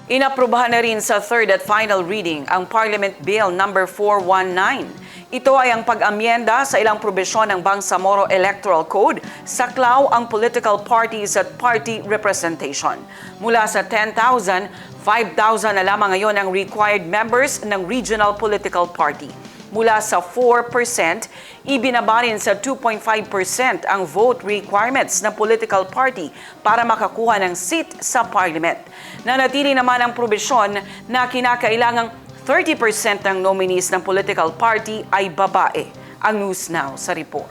Inaprubahan na rin sa third at final reading ang Parliament Bill number 419. Ito ay ang pag-amyenda sa ilang probisyon ng Bangsamoro Electoral Code, saklaw ang political parties at party representation. Mula sa 10,000, 5,000 na lamang ngayon ang required members ng regional political party. Mula sa 4%, ibinaba rin sa 2.5% ang vote requirements ng political party para makakuha ng seat sa parliament. Nanatili naman ang probisyon na kinakailangang 30% ng nominees ng political party ay babae. Ang News Now sa report.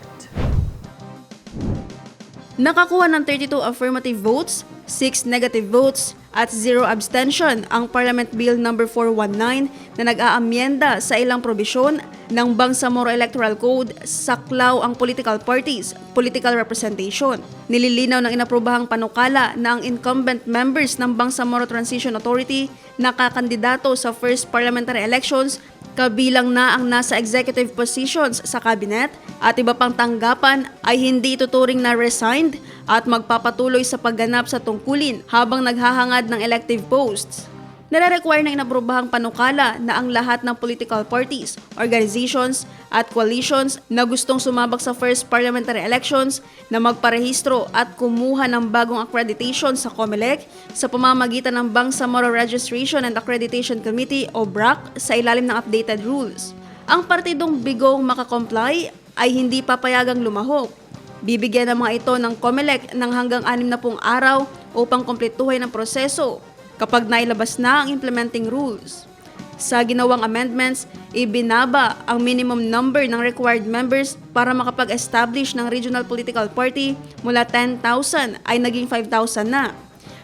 Nakakuha ng 32 affirmative votes, 6 negative votes at 0 abstention ang Parliament Bill number 419 na nag-aamyenda sa ilang probisyon ng Bangsamoro Electoral Code, saklaw ang political parties, political representation. Nililinaw ng inaprobahang panukala na ang incumbent members ng Bangsamoro Transition Authority nakakandidato sa first parliamentary elections, kabilang na ang nasa executive positions sa cabinet at iba pang tanggapan ay hindi ituturing na resigned at magpapatuloy sa pagganap sa tungkulin habang naghahangad ng elective posts. Nare-require ng inaprobahang panukala na ang lahat ng political parties, organizations at coalitions na gustong sumabak sa first parliamentary elections na magparehistro at kumuha ng bagong accreditation sa COMELEC sa pamamagitan ng Bangsamoro Registration and Accreditation Committee o BRAC sa ilalim ng updated rules. Ang partidong bigong makakomply ay hindi papayagang lumahok. Bibigyan ng mga ito ng COMELEC ng hanggang 60 araw upang kumpletuhin ang proseso kapag nailabas na ang implementing rules. Sa ginawang amendments, ibinaba ang minimum number ng required members para makapag-establish ng regional political party mula 10,000 ay naging 5,000 na.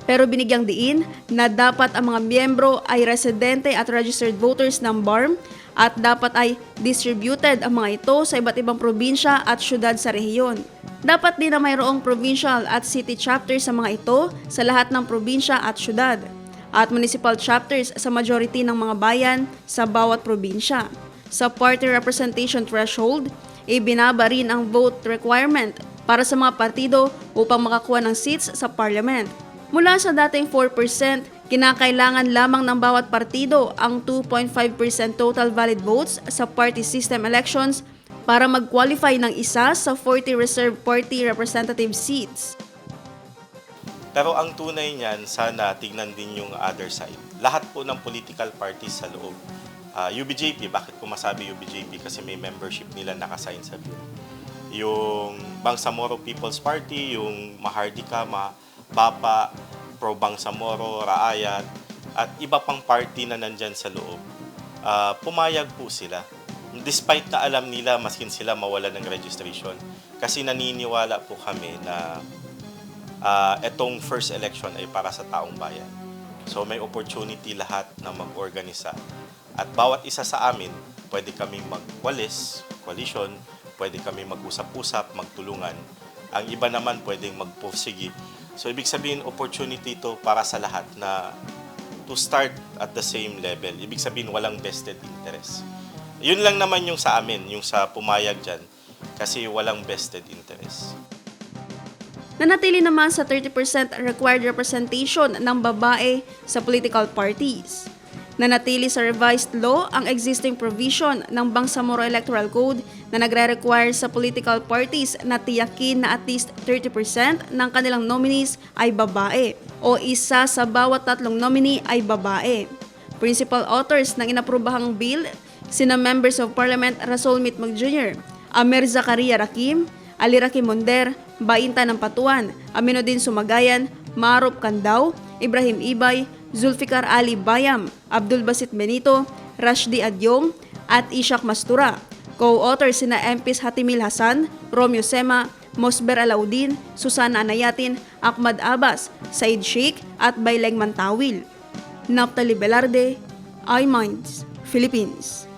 Pero binigyang diin na dapat ang mga miyembro ay residente at registered voters ng BARM at dapat ay distributed ang mga ito sa iba't ibang probinsya at syudad sa rehiyon. Dapat din na mayroong provincial at city chapters sa mga ito sa lahat ng probinsya at syudad, at municipal chapters sa majority ng mga bayan sa bawat probinsya. Sa party representation threshold, ibinaba rin ang vote requirement para sa mga partido upang makakuha ng seats sa parliament. Mula sa dating 4%, kinakailangan lamang ng bawat partido ang 2.5% total valid votes sa party system elections para mag-qualify ng isa sa 40 reserved party representative seats. Pero ang tunay niyan, sana tignan din yung other side. Lahat po ng political parties sa loob. UBJP, bakit ko masabi UBJP? Kasi may membership nila nakasign sa bill. Yung Bangsamoro People's Party, yung Mahardika, Bapa, Pro Bangsamoro, Raayat, at iba pang party na nandyan sa loob, pumayag po sila. Despite na alam nila, maskin sila mawala ng registration. Kasi naniniwala po kami na etong first election ay para sa taong bayan. So may opportunity lahat na mag-organisa. At bawat isa sa amin, pwede kami mag-coalition, pwede kami mag-usap-usap, magtulungan. Ang iba naman pwedeng magpursige. So ibig sabihin, opportunity ito para sa lahat na to start at the same level. Ibig sabihin, walang vested interest. Yun lang naman yung sa amin, yung sa pumayag dyan, kasi walang vested interest. Nanatili naman sa 30% required representation ng babae sa political parties. Nanatili sa revised law ang existing provision ng Bangsamoro Electoral Code na nagre-require sa political parties na tiyakin na at least 30% ng kanilang nominees ay babae o isa sa bawat 3 nominee ay babae. Principal authors ng inaprobahang bill, sina Members of Parliament Rasool Mitmag Jr., Amer Zacaria Rakim, Ali Rakim Monder, Bainta ng Patuan, Aminuddin Sumagayan, Marop Candaw, Ibrahim Ibay, Zulfikar Ali Bayam, Abdul Basit Benito, Rashdi Adyong, at Ishak Mastura. Co-authors sina MPs Hatimil Hasan, Romeo Sema, Mosber Alaudin, Susana Anayatin, Ahmad Abbas, Said Sheikh, at Bayleng Mantawil. Naphtali Velarde, iMinds, Philippines.